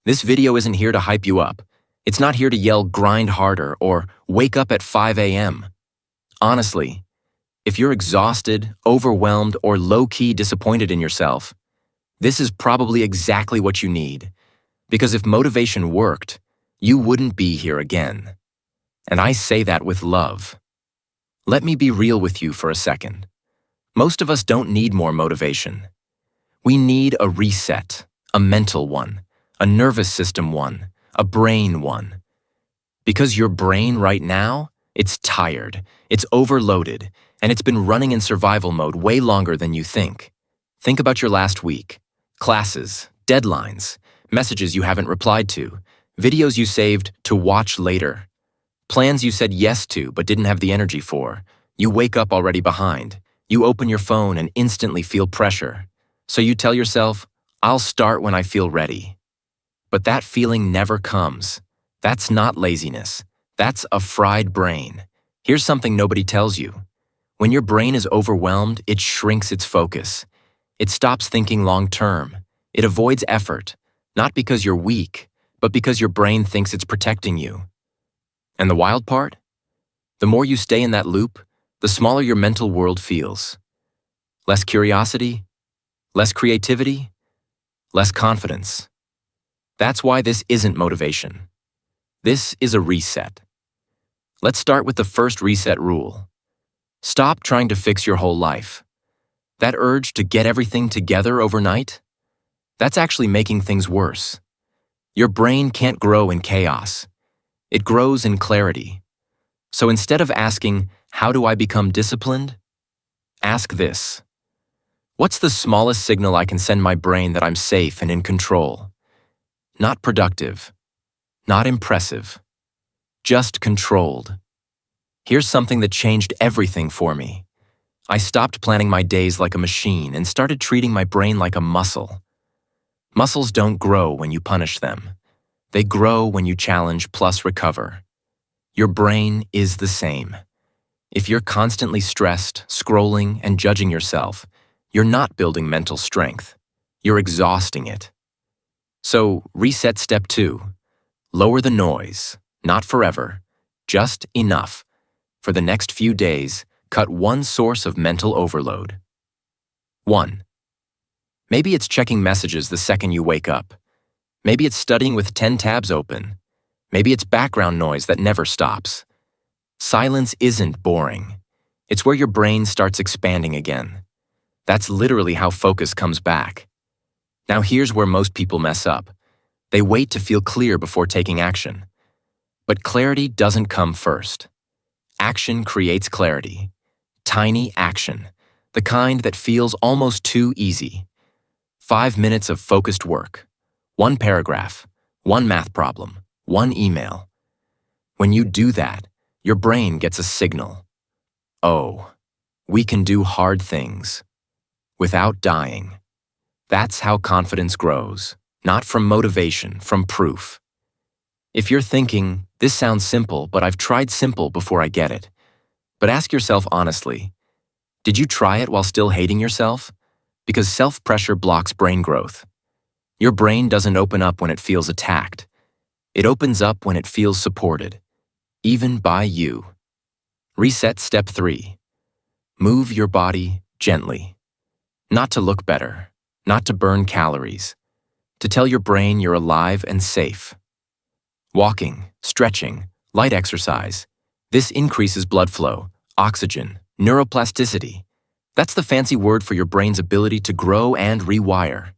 This video isn't here to hype you up. It's not here to yell grind harder or wake up at 5 a.m. Honestly, if you're exhausted, overwhelmed, or low-key disappointed in yourself, this is probably exactly what you need. Because if motivation worked, you wouldn't be here again. And I say that with love. Let me be real with you for a second. Most of us don't need more motivation. We need a reset, a mental one, a nervous system one, a brain one. Because your brain right now, it's tired, it's overloaded, and it's been running in survival mode way longer than you think. Think about your last week. Classes, deadlines, messages you haven't replied to, videos you saved to watch later, plans you said yes to but didn't have the energy for. You wake up already behind. You open your phone and instantly feel pressure. So you tell yourself, I'll start when I feel ready. But that feeling never comes. That's not laziness. That's a fried brain. Here's something nobody tells you. When your brain is overwhelmed, it shrinks its focus. It stops thinking long-term. It avoids effort, not because you're weak, but because your brain thinks it's protecting you. And the wild part? The more you stay in that loop, the smaller your mental world feels. Less curiosity, less creativity, less confidence. That's why this isn't motivation. This is a reset. Let's start with the first reset rule. Stop trying to fix your whole life. That urge to get everything together overnight, that's actually making things worse. Your brain can't grow in chaos. It grows in clarity. So instead of asking, how do I become disciplined? Ask this. What's the smallest signal I can send my brain that I'm safe and in control? Not productive, not impressive, just controlled. Here's something that changed everything for me. I stopped planning my days like a machine and started treating my brain like a muscle. Muscles don't grow when you punish them. They grow when you challenge plus recover. Your brain is the same. If you're constantly stressed, scrolling, and judging yourself, you're not building mental strength. You're exhausting it. So, reset step 2. Lower the noise, not forever, just enough. For the next few days, cut one source of mental overload. 1. Maybe it's checking messages the second you wake up. Maybe it's studying with 10 tabs open. Maybe it's background noise that never stops. Silence isn't boring. It's where your brain starts expanding again. That's literally how focus comes back. Now here's where most people mess up. They wait to feel clear before taking action. But clarity doesn't come first. Action creates clarity. Tiny action, the kind that feels almost too easy. 5 minutes of focused work. 1 paragraph, 1 math problem, 1 email. When you do that, your brain gets a signal. Oh, we can do hard things without dying. That's how confidence grows, not from motivation, from proof. If you're thinking, this sounds simple, but I've tried simple before I get it. But ask yourself honestly, did you try it while still hating yourself? Because self-pressure blocks brain growth. Your brain doesn't open up when it feels attacked. It opens up when it feels supported, even by you. Reset step 3. Move your body gently. Not to look better, not to burn calories, to tell your brain you're alive and safe. Walking, stretching, light exercise. This increases blood flow, oxygen, neuroplasticity. That's the fancy word for your brain's ability to grow and rewire.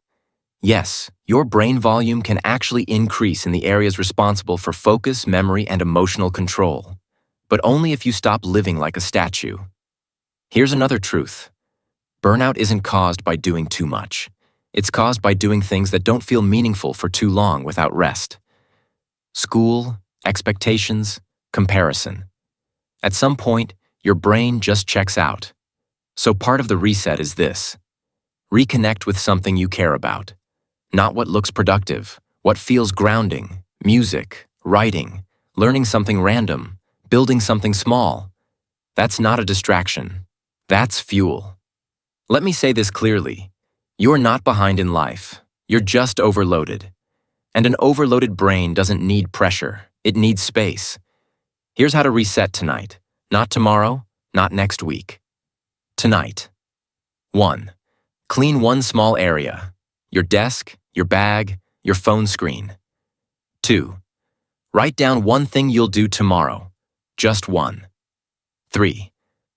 Yes, your brain volume can actually increase in the areas responsible for focus, memory, and emotional control. But only if you stop living like a statue. Here's another truth. Burnout isn't caused by doing too much. It's caused by doing things that don't feel meaningful for too long without rest. School, expectations, comparison. At some point, your brain just checks out. So part of the reset is this. Reconnect with something you care about. Not what looks productive, what feels grounding, music, writing, learning something random, building something small. That's not a distraction. That's fuel. Let me say this clearly. You're not behind in life. You're just overloaded. And an overloaded brain doesn't need pressure, it needs space. Here's how to reset tonight. Not tomorrow, not next week. Tonight. 1. Clean one small area. Your desk, your bag, your phone screen. 2. Write down one thing you'll do tomorrow. Just one. 3.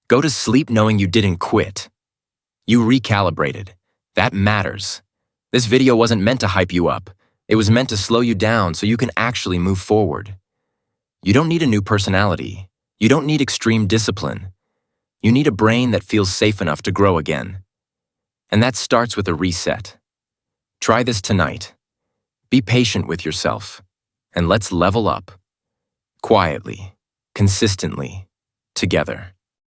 Go to sleep knowing you didn't quit. You recalibrated. That matters. This video wasn't meant to hype you up. It was meant to slow you down so you can actually move forward. You don't need a new personality. You don't need extreme discipline. You need a brain that feels safe enough to grow again. And that starts with a reset. Try this tonight. Be patient with yourself. And let's level up. Quietly, consistently, together.